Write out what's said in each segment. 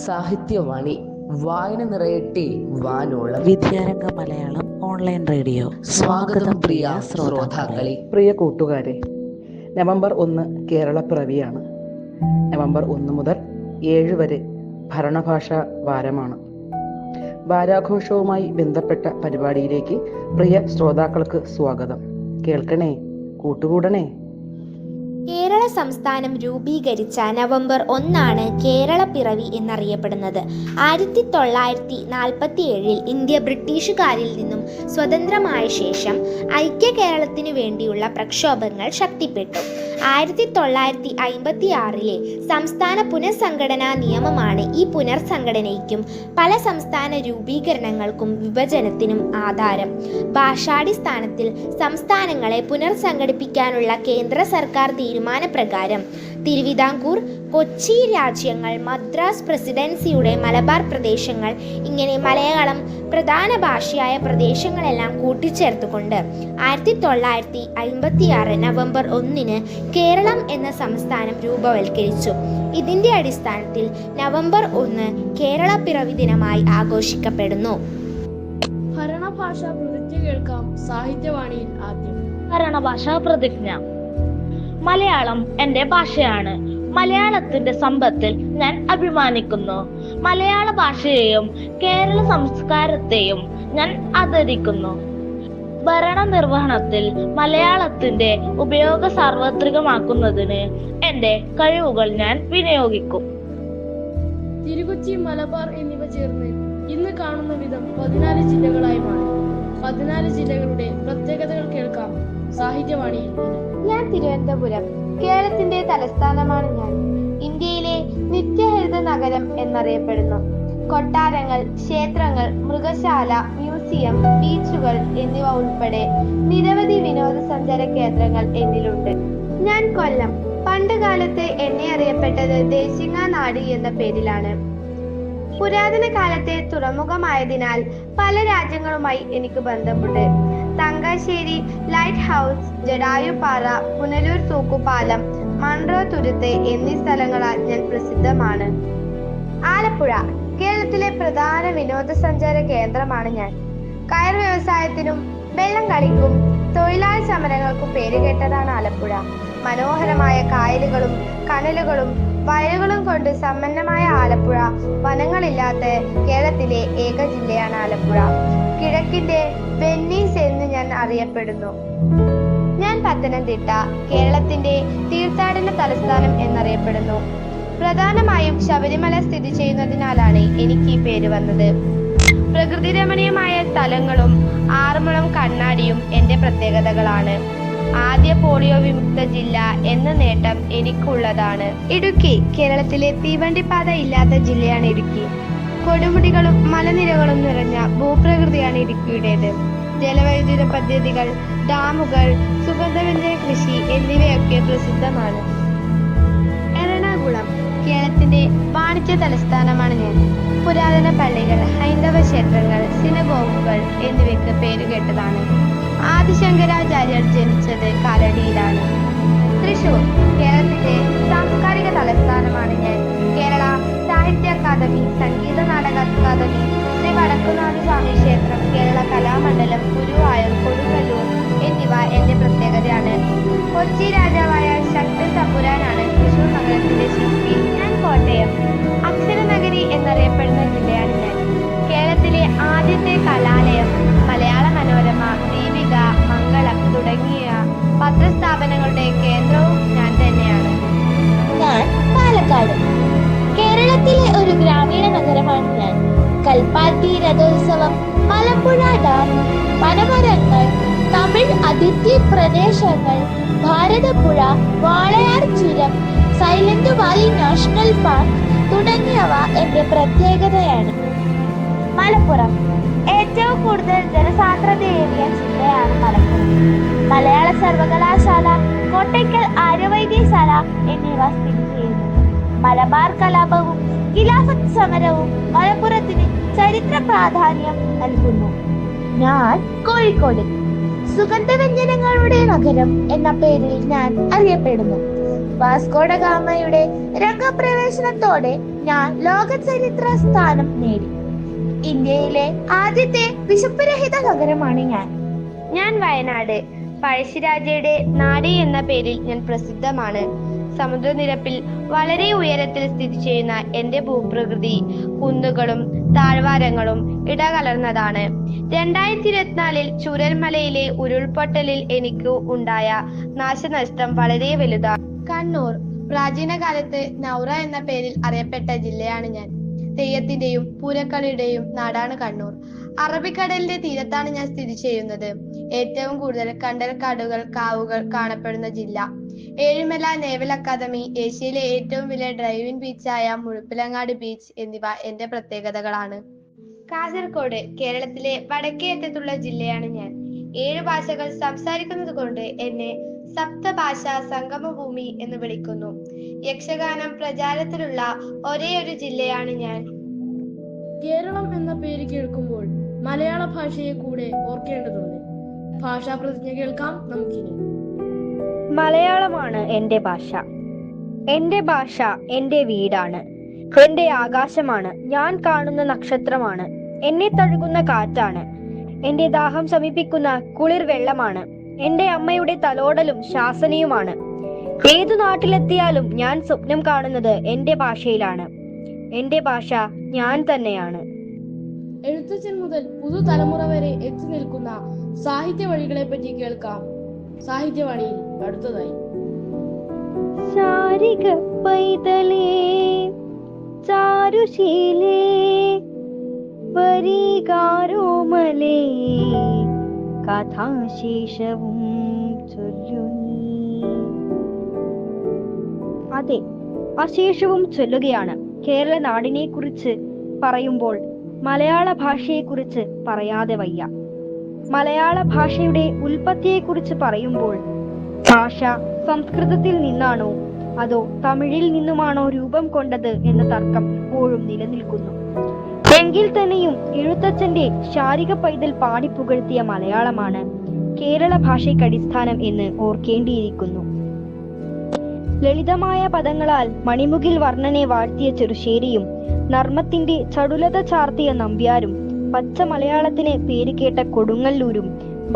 സാഹിത്യവാണി വായന നിറയട്ടെ വാനോളം. വിദ്യാരംഗ മലയാളം ഓൺലൈൻ റേഡിയോ. സ്വാഗതം പ്രിയ ശ്രോതാക്കളെ. പ്രിയ കൂട്ടുകാരെ, നവംബർ 1 കേരളപ്പിറവിയാണ്. നവംബർ 1 മുതൽ 7 വരെ ഭരണഭാഷാ വാരമാണ്. വാരാഘോഷവുമായി ബന്ധപ്പെട്ട പരിപാടിയിലേക്ക് പ്രിയ ശ്രോതാക്കൾക്ക് സ്വാഗതം. കേൾക്കണേ, കൂട്ടുകൂടണേ. കേരള സംസ്ഥാനം രൂപീകരിച്ച നവംബർ 1 കേരളപ്പിറവി എന്നറിയപ്പെടുന്നത്. 1947 ഇന്ത്യ ബ്രിട്ടീഷുകാരിൽ നിന്നും സ്വതന്ത്രമായ ശേഷം ഐക്യ കേരളത്തിനു വേണ്ടിയുള്ള പ്രക്ഷോഭങ്ങൾ ശക്തിപ്പെട്ടു. 1956 സംസ്ഥാന പുനഃസംഘടനാ നിയമമാണ് ഈ പുനർസംഘടനയ്ക്കും പല സംസ്ഥാന രൂപീകരണങ്ങൾക്കും വിഭജനത്തിനും ആധാരം. ഭാഷാടിസ്ഥാനത്തിൽ സംസ്ഥാനങ്ങളെ പുനർസംഘടിപ്പിക്കാനുള്ള കേന്ദ്ര സർക്കാർ തീരുമാനപ്രകാരം തിരുവിതാംകൂർ, കൊച്ചി രാജ്യങ്ങൾ, മദ്രാസ് പ്രസിഡൻസിയുടെ മലബാർ പ്രദേശങ്ങൾ, ഇങ്ങനെ മലയാളം പ്രധാന ഭാഷയായ പ്രദേശങ്ങളെല്ലാം കൂട്ടിച്ചേർത്തുകൊണ്ട് 1956 നവംബർ 1 കേരളം എന്ന സംസ്ഥാനം രൂപവൽക്കരിച്ചു. ഇതിന്റെ അടിസ്ഥാനത്തിൽ നവംബർ 1 കേരളപ്പിറവി ദിനമായി ആഘോഷിക്കപ്പെടുന്നു. ഭരണഭാഷാ പ്രതിജ്ഞ കേൾക്കാം സാഹിത്യവാണിയിൽ ആദ്യം. ഭരണഭാഷാ പ്രതിജ്ഞ. മലയാളം എൻ്റെ ഭാഷയാണ്. മലയാളത്തിന്റെ സമ്പത്തിൽ ഞാൻ അഭിമാനിക്കുന്നു. മലയാള ഭാഷയെയും കേരള സംസ്കാരത്തെയും ഞാൻ ആദരിക്കുന്നു. ഭരണനിർവഹണത്തിൽ മലയാളത്തിന്റെ ഉപയോഗ സാർവത്രികമാക്കുന്നതിന് എൻ്റെ കഴിവുകൾ ഞാൻ വിനിയോഗിക്കും. തിരുക്കൊച്ചി, മലബാർ എന്നിവ ചേർന്ന് ഇന്ന് കാണുന്ന വിധം 14 ജില്ലകളായി മാറി. 14 ജില്ലകളുടെ പ്രത്യേകതകൾ കേൾക്കാം സാഹിത്യവാണിയിൽ. ഞാൻ തിരുവനന്തപുരം. കേരളത്തിന്റെ തലസ്ഥാനമാണ് ഞാൻ. ഇന്ത്യയിലെ നിത്യഹരിത നഗരം എന്നറിയപ്പെടുന്നു. കൊട്ടാരങ്ങൾ, ക്ഷേത്രങ്ങൾ, മൃഗശാല, മ്യൂസിയം, ബീച്ചുകൾ എന്നിവ ഉൾപ്പെടെ നിരവധി വിനോദസഞ്ചാര കേന്ദ്രങ്ങൾ എന്നിലുണ്ട്. ഞാൻ കൊല്ലം. പണ്ട് കാലത്ത് എന്നെ അറിയപ്പെട്ടത് ദേശിങ്ങാനാട് എന്ന പേരിലാണ്. പുരാതന കാലത്തെ തുറമുഖമായതിനാൽ പല രാജ്യങ്ങളുമായി എനിക്ക് ബന്ധമുണ്ട്. തങ്കശ്ശേരി ലൈറ്റ് ഹൗസ്, ജടായുപ്പാറ, പുനലൂർ തൂക്കുപാലം, മൺട്രോ തുരുത്ത് എന്നീ സ്ഥലങ്ങളാൽ ഞാൻ പ്രസിദ്ധമാണ്. ആലപ്പുഴ കേരളത്തിലെ പ്രധാന വിനോദസഞ്ചാര കേന്ദ്രമാണ് ഞാൻ. കയർ വ്യവസായത്തിനും വെള്ളം കളിക്കും തൊഴിലാളി സമരങ്ങൾക്കും പേരുകേട്ടതാണ് ആലപ്പുഴ. മനോഹരമായ കായലുകളും കനലുകളും വയലുകളും കൊണ്ട് സമ്പന്നമായ ആലപ്പുഴ വനങ്ങളില്ലാത്ത കേരളത്തിലെ ഏക ജില്ലയാണ് ആലപ്പുഴ. കിഴക്കിന്റെ വെന്നീസ് എന്ന് ഞാൻ അറിയപ്പെടുന്നു. ഞാൻ പത്തനംതിട്ട. കേരളത്തിന്റെ തീർത്ഥാടന തലസ്ഥാനം എന്നറിയപ്പെടുന്നു. പ്രധാനമായും ശബരിമല സ്ഥിതി ചെയ്യുന്നതിനാലാണ് എനിക്ക് ഈ പേര് വന്നത്. പ്രകൃതി രമണീയമായ സ്ഥലങ്ങളും ആറന്മുളം കണ്ണാടിയും എൻ്റെ പ്രത്യേകതകളാണ്. ആദ്യ പോളിയോ വിമുക്ത ജില്ല എന്ന നേട്ടം എനിക്കുള്ളതാണ്. ഇടുക്കി കേരളത്തിലെ തീവണ്ടിപ്പാത ഇല്ലാത്ത ജില്ലയാണ് ഇടുക്കി. കൊടുമുടികളും മലനിരകളും നിറഞ്ഞ ഭൂപ്രകൃതിയാണ് ഇടുക്കിയുടേത്. ജലവൈദ്യുത പദ്ധതികൾ, ഡാമുകൾ, സുഗന്ധവ്യഞ്ജന കൃഷി എന്നിവയൊക്കെ പ്രസിദ്ധമാണ്. എറണാകുളം കേരളത്തിന്റെ വാണിജ്യ തലസ്ഥാനമാണ് ഞാൻ. പുരാതന പള്ളികൾ, ഹൈന്ദവ ക്ഷേത്രങ്ങൾ, സിനഗോഗുകൾ എന്നിവയ്ക്ക് പേരുകേട്ടതാണ്. ആദിശങ്കരാചാര്യർ ജനിച്ചത് കാലടിയിലാണ്. തൃശൂർ കേരളത്തിന്റെ സാംസ്കാരിക തലസ്ഥാനമാണ് ഞാൻ. കേരള സാഹിത്യ അക്കാദമി, സംഗീത നാടക അക്കാദമി, ശ്രീ വടക്കുംനാഥ സ്വാമി ക്ഷേത്രം, കേരള കലാമണ്ഡലം, ഗുരുവായൂർ, കൊടുങ്ങല്ലൂർ എന്നിവ എൻ്റെ പ്രത്യേകതയാണ്. കൊച്ചി രാജാവായ ശക്തി തമ്പുരാനാണ് തൃശൂർ നഗരത്തിന്റെ ശില്പി. ഞാൻ കോട്ടയം. അക്ഷരനഗരി എന്നറിയപ്പെടുന്ന ജില്ലയാണ് ഞാൻ. കേരളത്തിലെ ആദ്യത്തെ കലാലയം, മലയാള മനോരമ, ദീപിക, മംഗളം തുടങ്ങിയ പത്രസ്ഥാപനങ്ങളുടെ കേന്ദ്രവും ഞാൻ തന്നെയാണ്. ഞാൻ പാലക്കാട്. കേരളത്തിലെ ഒരു ഗ്രാമീണ നഗരമാണ് ഞാൻ. കൽപ്പാത്തി രഥോത്സവം, മലമ്പുഴ ഡാം, വനമരങ്ങൾ, തമിഴ് അതിഥി പ്രദേശങ്ങൾ, ഭാരതപ്പുഴ, വാളയാർ ചുരം, സൈലന്റ് വാലി നാഷണൽ പാർക്ക് തുടങ്ങിയവ എൻ്റെ പ്രത്യേകതയാണ്. മലപ്പുറം ഏറ്റവും കൂടുതൽ ജനസാന്ദ്രതയേറിയ ജില്ലയാണ് മലപ്പുറം. മലയാള സർവകലാശാല, കോട്ടയ്ക്കൽ ആര്യവൈദ്യശാല എന്നിവ സ്ഥിതി ചെയ്യുന്നു. മലബാർ കലാപവും ഖിലാഫത്ത് സമരവും മലപ്പുറത്തിന് ചരിത്ര പ്രാധാന്യം നൽകുന്നു. ഞാൻ കോഴിക്കോട്. സുഗന്ധവ്യഞ്ജനങ്ങളുടെ നഗരം എന്ന പേരിൽ ഞാൻ അറിയപ്പെടുന്നു. വാസ്കോഡ ഗാമയുടെ രംഗപ്രവേശനത്തോടെ ഞാൻ ലോക ചരിത്ര സ്ഥാനം നേടി. ഇന്ത്യയിലെ ആദ്യത്തെ വിശപ്പുരഹിത നഗരമാണ് ഞാൻ വയനാട്. പഴശ്ശിരാജയുടെ നാട് എന്ന പേരിൽ ഞാൻ പ്രസിദ്ധമാണ്. സമുദ്രനിരപ്പിൽ വളരെ ഉയരത്തിൽ സ്ഥിതി ചെയ്യുന്ന എന്റെ ഭൂപ്രകൃതി കുന്നുകളും താഴ്വാരങ്ങളും ഇടകലർന്നതാണ്. 2024 ചൂരൽമലയിലെ ഉരുൾപൊട്ടലിൽ എനിക്ക് ഉണ്ടായ നാശനഷ്ടം വളരെ വലുതാണ്. കണ്ണൂർ പ്രാചീന കാലത്ത് നൗറ എന്ന പേരിൽ അറിയപ്പെട്ട ജില്ലയാണ് ഞാൻ. തെയ്യത്തിന്റെയും പൂരക്കളിയുടെയും നാടാണ് കണ്ണൂർ. അറബിക്കടലിന്റെ തീരത്താണ് ഞാൻ സ്ഥിതി ചെയ്യുന്നത്. ഏറ്റവും കൂടുതൽ കണ്ടൽക്കാടുകൾ കാവുകൾ കാണപ്പെടുന്ന ജില്ല. ഏഴിമല നേവൽ അക്കാദമി, ഏഷ്യയിലെ ഏറ്റവും വലിയ ഡ്രൈവിംഗ് ബീച്ചായ മുഴുപ്പിലങ്ങാട് ബീച്ച് എന്നിവ എന്റെ പ്രത്യേകതകളാണ്. കാസർഗോഡ് കേരളത്തിലെ വടക്കേ അറ്റത്തുള്ള ജില്ലയാണ് ഞാൻ. 7 ഭാഷകൾ സംസാരിക്കുന്നത് കൊണ്ട് എന്നെ സപ്തഭാഷാ സംഗമഭൂമി എന്ന് വിളിക്കുന്നു. യക്ഷഗാനം പ്രചാരത്തിലുള്ള ഒരേയൊരു ജില്ലയാണ് ഞാൻ. കേരളം എന്ന പേര് കേൾക്കുമ്പോൾ മലയാള ഭാഷയെ കൂടെ ഓർക്കേണ്ടതുണ്ട്. ഭാഷാ പ്രതിജ്ഞ കേൾക്കാം നമുക്കിനി. മലയാളമാണ് എൻ്റെ ഭാഷ. എൻ്റെ ഭാഷ എൻ്റെ വീടാണ്, എൻ്റെ ആകാശമാണ്, ഞാൻ കാണുന്ന നക്ഷത്രമാണ്, എന്നെ തഴുകുന്ന കാറ്റാണ്, എൻ്റെ ദാഹം ശമിപ്പിക്കുന്ന കുളിർ വെള്ളമാണ്, എൻ്റെ അമ്മയുടെ തലോടലും ശാസനയുമാണ്. ഏതു നാട്ടിലെത്തിയാലും ഞാൻ സ്വപ്നം കാണുന്നത് എൻ്റെ ഭാഷയിലാണ്. എൻ്റെ ഭാഷ ഞാൻ തന്നെയാണ്. എഴുത്തച്ഛൻ മുതൽ പുതുതലമുറ വരെ എത്തി നിൽക്കുന്ന സാഹിത്യ വഴികളെ പറ്റി കേൾക്കാം സാഹിത്യവാണിയിൽ അടുത്തതായി. ശാരിക പൈതലേ ചാരുശീലേ വരികാരോമലേ കഥാശേഷവും ചൊല്ലു നീ. അതെ, അശേഷവും ചൊല്ലുകയാണ്. കേരള നാടിനെ കുറിച്ച് പറയുമ്പോൾ മലയാള ഭാഷയെക്കുറിച്ച് പറയാതെ വയ്യ. മലയാള ഭാഷയുടെ ഉൽപ്പത്തിയെക്കുറിച്ച് പറയുമ്പോൾ ഭാഷ സംസ്കൃതത്തിൽ നിന്നാണോ അതോ തമിഴിൽ നിന്നുമാണോ രൂപം കൊണ്ടത് എന്ന തർക്കം ഇപ്പോഴും നിലനിൽക്കുന്നു. എങ്കിൽ തന്നെയും എഴുത്തച്ഛന്റെ ശാരിക പൈതൽ പാടിപ്പുകഴ്ത്തിയ മലയാളമാണ് കേരള ഭാഷയ്ക്ക് അടിസ്ഥാനം എന്ന് ഓർക്കേണ്ടിയിരിക്കുന്നു. ലളിതമായ പദങ്ങളാൽ മണിമുകിൽ വർണ്ണനെ വാഴ്ത്തിയ ചെറുശ്ശേരിയും നർമ്മത്തിന്റെ ചടുലത ചാർത്തിയ നമ്പ്യാരും പച്ച മലയാളത്തിന് പേരുകേട്ട കൊടുങ്ങല്ലൂരും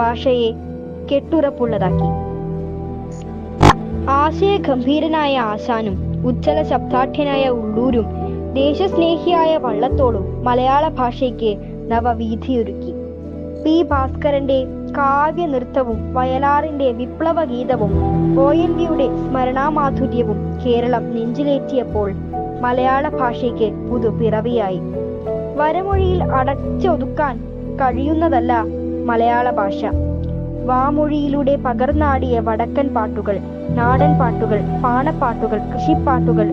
ഭാഷയെ കെട്ടുറപ്പുള്ളതാക്കി. ആശയഗംഭീരനായ ആശാനും ഉജ്ജ്വല ശബ്ദാഠ്യനായ ഉള്ളൂരും ദേശസ്നേഹിയായ വള്ളത്തോളും മലയാള ഭാഷയ്ക്ക് നവവീഥിയൊരുക്കി. പി ഭാസ്കരന്റെ കാവ്യ നൃത്തവും വയലാറിന്റെ വിപ്ലവ ഗീതവും ONVയുടെ സ്മരണാമാധുര്യവും കേരളം നെഞ്ചിലേറ്റിയപ്പോൾ മലയാള ഭാഷയ്ക്ക് പുതുപിറവിയായി. വരമൊഴിയിൽ അടച്ചൊതുക്കാൻ കഴിയുന്നതല്ല മലയാള ഭാഷ. വാമൊഴിയിലൂടെ പകർന്നാടിയ വടക്കൻ പാട്ടുകൾ, നാടൻ പാട്ടുകൾ, പാണപ്പാട്ടുകൾ, കൃഷിപ്പാട്ടുകൾ,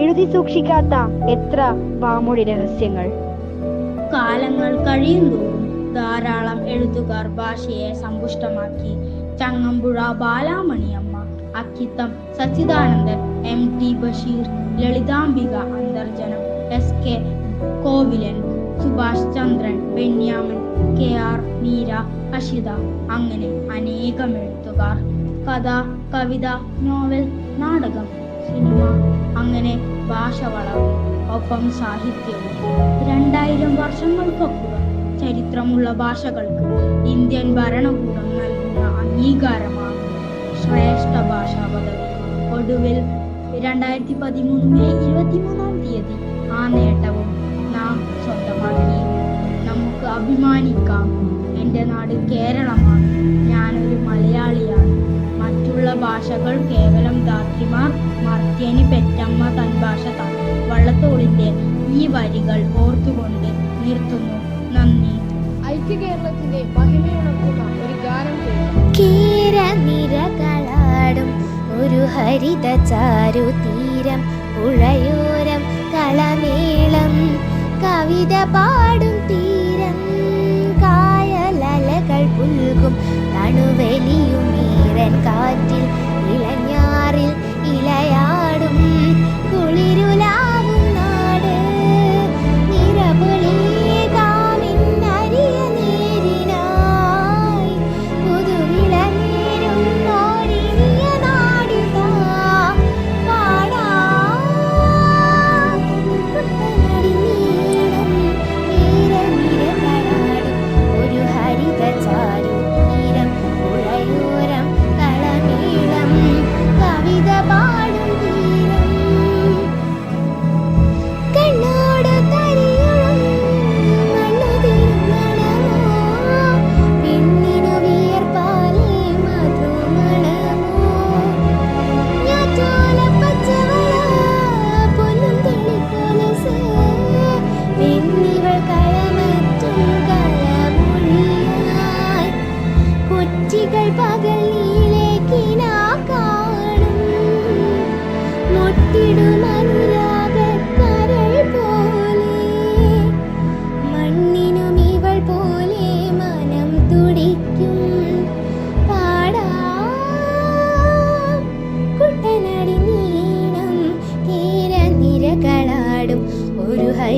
എഴുതി സൂക്ഷിക്കാത്ത എത്ര വാമൊഴി രഹസ്യങ്ങൾ. കാലങ്ങൾ കഴിയുന്തോറും ധാരാളം എഴുത്തുകാർ ഭാഷയെ സമ്പുഷ്ടമാക്കി. ചങ്ങമ്പുഴ ബാലാമണിയമ്മ, അക്കിത്തം സച്ചിദാനന്ദൻ, MT ബഷീർ, ലളിതാംബിക അന്തർജനം, SK കോവിലൻ, സുഭാഷ് ചന്ദ്രൻ, ബെന്യാമിൻ, KR മീര, അഷിത, അങ്ങനെ അനേകം എഴുത്തുകാർ. കഥ, കവിത, നോവൽ, നാടകം, സിനിമ, അങ്ങനെ ഭാഷ വളർന്നു. ഒപ്പം സാഹിത്യവും. 2000 വർഷങ്ങൾക്കപ്പുറം ചരിത്രമുള്ള ഭാഷകൾക്ക് ഇന്ത്യൻ ഭരണകൂടം നൽകുന്ന അംഗീകാരമാണ് ശ്രേഷ്ഠ ഭാഷാ പദവി. ഒടുവിൽ 2013 മെയ് 23 ആ നേട്ടവും നാം സ്വന്തമാക്കി. നമുക്ക് അഭിമാനിക്കാം. എൻ്റെ നാട് കേരളമാണ്. ഞാനൊരു മലയാളിയാണ്. മറ്റുള്ള ഭാഷകൾ കേവലം ധാത്രിമാർ, മർത്യന് പെറ്റമ്മ തൻ ഭാഷ താൻ. വള്ളത്തോളിന്റെ ഈ വരികൾ ഓർത്തുകൊണ്ട് നിർത്തുന്നു. നന്ദി. ഐക്യ കേരളത്തിന്റെ മഹിമയുണർത്തുന്ന ഒരു ഗാനം കേൾക്കാം. കീരനിരകളാടും ഒരു ഹരിത ചാരു തീരം, പുഴയോരം കളമേളം കവിത പാടും തീരം, കായലലകൾ പുൽകും തണുവലിയും ഈരൻ കാറ്റിൽ ഇളഞ്ഞാറിൽ ഇലയാടും കുളിരുലാവും നാട്, നിറപൊളിയേകാമിന്നരിയ നേരിനായി പുതുവിള നേരും ഓരിനിയ നാടിതാ പാടാം.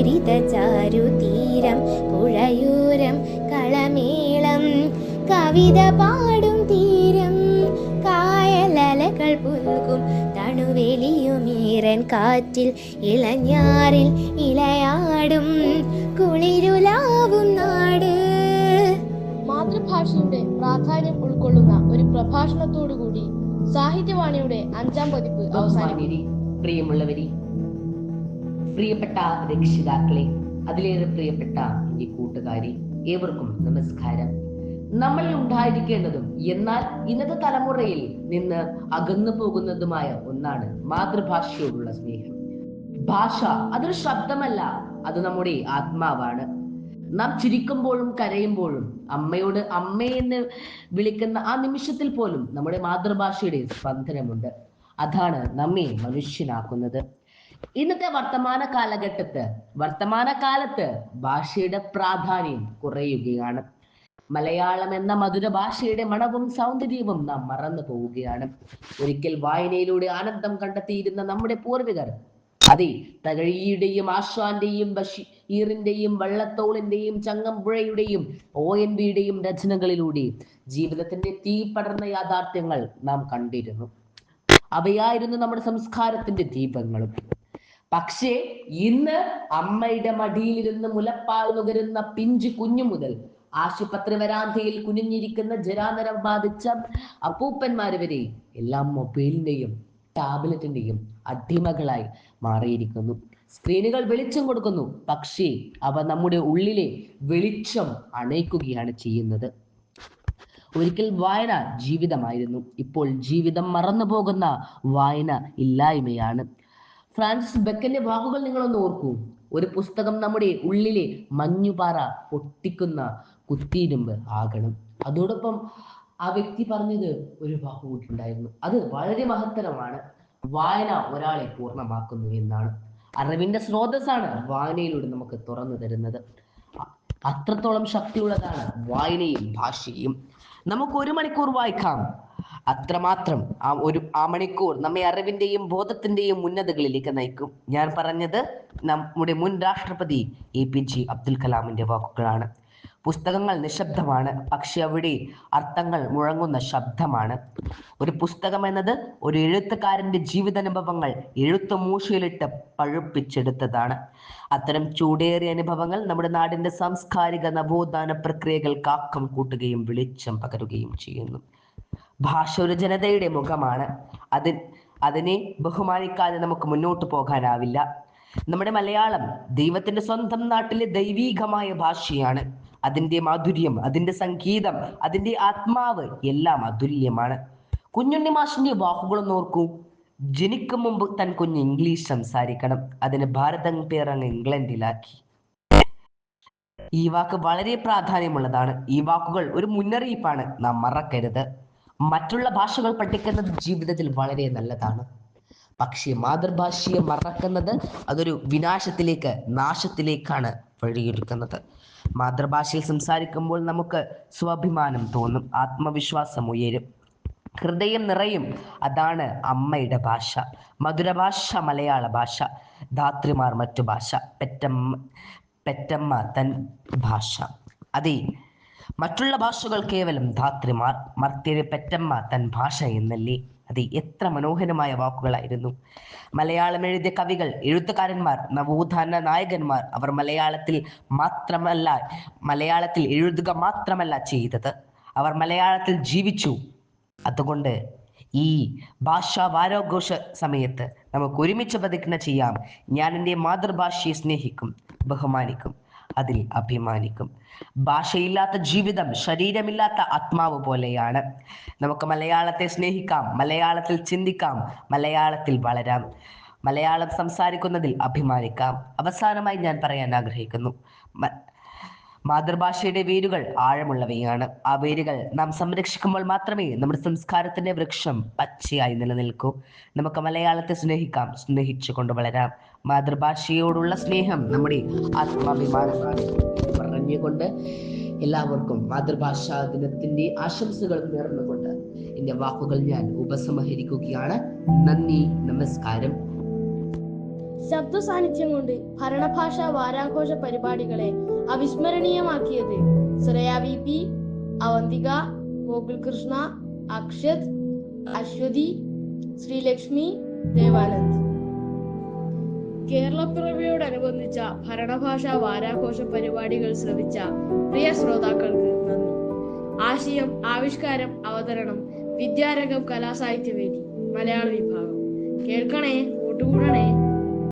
ഹരിത ചാരുതീരം പുഴയോരം കളമേളം കവിത പാടും തീരം കായലലകൾ പുൽകും തണുവെളിയുമീറൻ കാറ്റിൽ ഇളഞ്ഞാറിൽ ഇലയാടും കുളിരുലാവും നാട്. മാതൃഭാഷയുടെ പ്രാധാന്യം ഉൾക്കൊള്ളുന്ന ഒരു പ്രഭാഷണത്തോടുകൂടി സാഹിത്യവാണിയുടെ 5ാം പതിപ്പ് അവസാനിക്കും. പ്രിയമുള്ളവരെ, പ്രിയപ്പെട്ട രക്ഷിതാക്കളെ, അതിലേറെ പ്രിയപ്പെട്ട ഈ കൂട്ടുകാരെ, ഏവർക്കും നമസ്കാരം. നമ്മളിൽ ഉണ്ടായിരിക്കേണ്ടതും എന്നാൽ ഇന്നത്തെ തലമുറയിൽ നിന്ന് അകന്നു പോകുന്നതുമായ ഒന്നാണ് മാതൃഭാഷയോടുള്ള സ്നേഹം. ഭാഷ അതൊരു ശബ്ദമല്ല, അത് നമ്മുടെ ആത്മാവാണ്. നാം ചിരിക്കുമ്പോഴും കരയുമ്പോഴും അമ്മയോട് അമ്മയെന്ന് വിളിക്കുന്ന ആ നിമിഷത്തിൽ പോലും നമ്മുടെ മാതൃഭാഷയുടെ സ്പന്ദനമുണ്ട്. അതാണ് നമ്മെ മനുഷ്യനാക്കുന്നത്. ഇന്നത്തെ വർത്തമാനകാലത്ത് ഭാഷയുടെ പ്രാധാന്യം കുറയുകയാണ്. മലയാളം എന്ന മധുര ഭാഷയുടെ മണവും സൗന്ദര്യവും നാം മറന്നു പോവുകയാണ്. ഒരിക്കൽ വായനയിലൂടെ ആനന്ദം കണ്ടെത്തിയിരുന്ന നമ്മുടെ പൂർവികർ അതെ തകഴിയുടെയും ആശാന്റെയും ബഷീറിന്റെയും വള്ളത്തോളിന്റെയും ചങ്ങമ്പുഴയുടെയും ONVയുടെയും രചനകളിലൂടെ ജീവിതത്തിന്റെ തീ പടർന്ന യാഥാർത്ഥ്യങ്ങൾ നാം കണ്ടിരുന്നു. അവയായിരുന്നു നമ്മുടെ സംസ്കാരത്തിന്റെ ദീപങ്ങളും. പക്ഷേ ഇന്ന് അമ്മയുടെ മടിയിലിരുന്ന് മുലപ്പാൽ നുകരുന്ന പിഞ്ചു കുഞ്ഞു മുതൽ ആശുപത്രി വരാന്തയിൽ കുനിഞ്ഞിരിക്കുന്ന ജരാനരം ബാധിച്ച അപ്പൂപ്പന്മാര് വരെ എല്ലാം മൊബൈലിന്റെയും ടാബ്ലറ്റിന്റെയും അടിമകളായി മാറിയിരിക്കുന്നു. സ്ക്രീനുകൾ വെളിച്ചം കൊടുക്കുന്നു, പക്ഷേ അവ നമ്മുടെ ഉള്ളിലെ വെളിച്ചം അണയ്ക്കുകയാണ് ചെയ്യുന്നത്. ഒരിക്കൽ വായന ജീവിതമായിരുന്നു, ഇപ്പോൾ ജീവിതം മറന്നു പോകുന്ന വായന ഇല്ലായ്മയാണ്. ഫ്രാൻസിസ് ബക്കന്റെ വാക്കുകൾ നിങ്ങളൊന്ന് ഓർക്കൂ. ഒരു പുസ്തകം നമ്മുടെ ഉള്ളിലെ മഞ്ഞുപാറ പൊട്ടിക്കുന്ന കുത്തിയിരുമ്പ് ആകണം. അതോടൊപ്പം ആ വ്യക്തി പറഞ്ഞത് ഒരു വാക്ക് കൂട്ടിണ്ടായിരുന്നു, അത് വളരെ മഹത്തരമാണ്. വായന ഒരാളെ പൂർണ്ണമാക്കുന്നു എന്നാണ്. അറിവിന്റെ സ്രോതസ്സാണ് വായനയിലൂടെ നമുക്ക് തുറന്നു തരുന്നത്. അത്രത്തോളം ശക്തിയുള്ളതാണ് വായനയും ഭാഷയും. നമുക്ക് 1 മണിക്കൂർ വായിക്കാം, അത്രമാത്രം ആ മണിക്കൂർ നമ്മെ അറിവിന്റെയും ബോധത്തിന്റെയും ഉന്നതകളിലേക്ക് നയിക്കും. ഞാൻ പറഞ്ഞത് നമ്മുടെ മുൻ രാഷ്ട്രപതി APJ അബ്ദുൽ കലാമിന്റെ വാക്കുകളാണ്. പുസ്തകങ്ങൾ നിശബ്ദമാണ്, പക്ഷെ അവിടെ അർത്ഥങ്ങൾ മുഴങ്ങുന്ന ശബ്ദമാണ്. ഒരു പുസ്തകം എന്നത് ഒരു എഴുത്തുകാരന്റെ ജീവിതാനുഭവങ്ങൾ എഴുത്തുമൂശയിലിട്ട് പഴുപ്പിച്ചെടുത്തതാണ്. അത്തരം ചൂടേറിയ അനുഭവങ്ങൾ നമ്മുടെ നാടിന്റെ സാംസ്കാരിക നവോത്ഥാന പ്രക്രിയകൾക്ക് ആക്കം കൂട്ടുകയും വെളിച്ചം പകരുകയും ചെയ്യുന്നു. ഭാഷ ഒരു ജനതയുടെ മുഖമാണ്. അതിനെ ബഹുമാനിക്കാതെ നമുക്ക് മുന്നോട്ട് പോകാനാവില്ല. നമ്മുടെ മലയാളം ദൈവത്തിന്റെ സ്വന്തം നാട്ടിലെ ദൈവീകമായ ഭാഷയാണ്. അതിന്റെ മാധുര്യം, അതിന്റെ സംഗീതം, അതിന്റെ ആത്മാവ് എല്ലാം അതുല്യമാണ്. കുഞ്ഞുണ്ണി മാഷിന്റെ വാക്കുകളൊന്ന് ഓർക്കൂ. ജനിക്കും മുമ്പ് തൻ കുഞ്ഞ് ഇംഗ്ലീഷ് സംസാരിക്കണം, അതിന് ഭാരതം പേരങ്ങ് ഇംഗ്ലണ്ടിലാക്കി. ഈ വാക്ക് വളരെ പ്രാധാന്യമുള്ളതാണ്. ഈ വാക്കുകൾ ഒരു മുന്നറിയിപ്പാണ്, നാം മറക്കരുത്. മറ്റുള്ള ഭാഷകൾ പഠിക്കുന്നത് ജീവിതത്തിൽ വളരെ നല്ലതാണ്, പക്ഷേ മാതൃഭാഷയെ മറക്കുന്നത് അതൊരു നാശത്തിലേക്കാണ് വഴിയൊരുക്കുന്നത്. മാതൃഭാഷയിൽ സംസാരിക്കുമ്പോൾ നമുക്ക് സ്വാഭിമാനം തോന്നും, ആത്മവിശ്വാസം ഉയരും, ഹൃദയം നിറയും. അതാണ് അമ്മയുടെ ഭാഷ, മധുരഭാഷ മലയാള ഭാഷ. ധാത്രിമാർ മറ്റു ഭാഷ, പെറ്റമ്മ തൻ ഭാഷ. അതെ, മറ്റുള്ള ഭാഷകൾ കേവലം ധാത്രിമാർ, മർത്യര് പെറ്റമ്മ തൻ ഭാഷ എന്നല്ലേ. അതെ, എത്ര മനോഹരമായ വാക്കുകളായിരുന്നു. മലയാളം എഴുതിയ കവികൾ, എഴുത്തുകാരന്മാർ, നവോത്ഥാന നായകന്മാർ, അവർ മലയാളത്തിൽ എഴുതുക മാത്രമല്ല ചെയ്തത്, അവർ മലയാളത്തിൽ ജീവിച്ചു. അതുകൊണ്ട് ഈ ഭാഷാ വാരോഘോഷ സമയത്ത് നമുക്ക് ഒരുമിച്ച് പ്രതിജ്ഞ ചെയ്യാം, ഞാൻ എൻ്റെ മാതൃഭാഷയെ സ്നേഹിക്കും, ബഹുമാനിക്കും, അതിൽ അഭിമാനിക്കും. ഭാഷയില്ലാത്ത ജീവിതം ശരീരമില്ലാത്ത ആത്മാവ് പോലെയാണ്. നമുക്ക് മലയാളത്തെ സ്നേഹിക്കാം, മലയാളത്തിൽ ചിന്തിക്കാം, മലയാളത്തിൽ വളരാം, മലയാളം സംസാരിക്കുന്നതിൽ അഭിമാനിക്കാം. അവസാനമായി ഞാൻ പറയാൻ ആഗ്രഹിക്കുന്നു, മാതൃഭാഷയുടെ വേരുകൾ ആഴമുള്ളവയാണ്. ആ വേരുകൾ നാം സംരക്ഷിക്കുമ്പോൾ മാത്രമേ നമ്മുടെ സംസ്കാരത്തിന്റെ വൃക്ഷം പച്ചയായി നിലനിൽക്കൂ. നമുക്ക് മലയാളത്തെ സ്നേഹിക്കാം, സ്നേഹിച്ചുകൊണ്ട് വളരാം. മാതൃഭാഷയോടുള്ള സ്നേഹം നമ്മുടെ ആത്മാഭിമാനമാണ് പറഞ്ഞുകൊണ്ട് എല്ലാവർക്കും മാതൃഭാഷാ ദിനത്തിന്റെ ആശംസകൾ നേർന്നുകൊണ്ട് എൻ്റെ വാക്കുകൾ ഞാൻ ഉപസംഹരിക്കുകയാണ്. നന്ദി, നമസ്കാരം. ശബ്ദ സാന്നിധ്യം കൊണ്ട് ഭരണഭാഷാ വാരാഘോഷ പരിപാടികളെ അവിസ്മരണീയമാക്കിയത് ശ്രേയ VP, അവന്തിക, ഗോകുൽകൃഷ്ണ, അക്ഷത്, അശ്വതി, ശ്രീലക്ഷ്മി, ദേവാനന്ദ്. കേരളപ്പിറവിയോടനുബന്ധിച്ച ഭരണഭാഷാ വാരാഘോഷ പരിപാടികൾ ശ്രവിച്ച പ്രിയ ശ്രോതാക്കൾക്ക് നന്ദി. ആശയം, ആവിഷ്കാരം, അവതരണം വിദ്യാരംഗം കലാസാഹിത്യവേദി മലയാള വിഭാഗം. കേൾക്കണേ, കൂട്ടുകൂടണേ.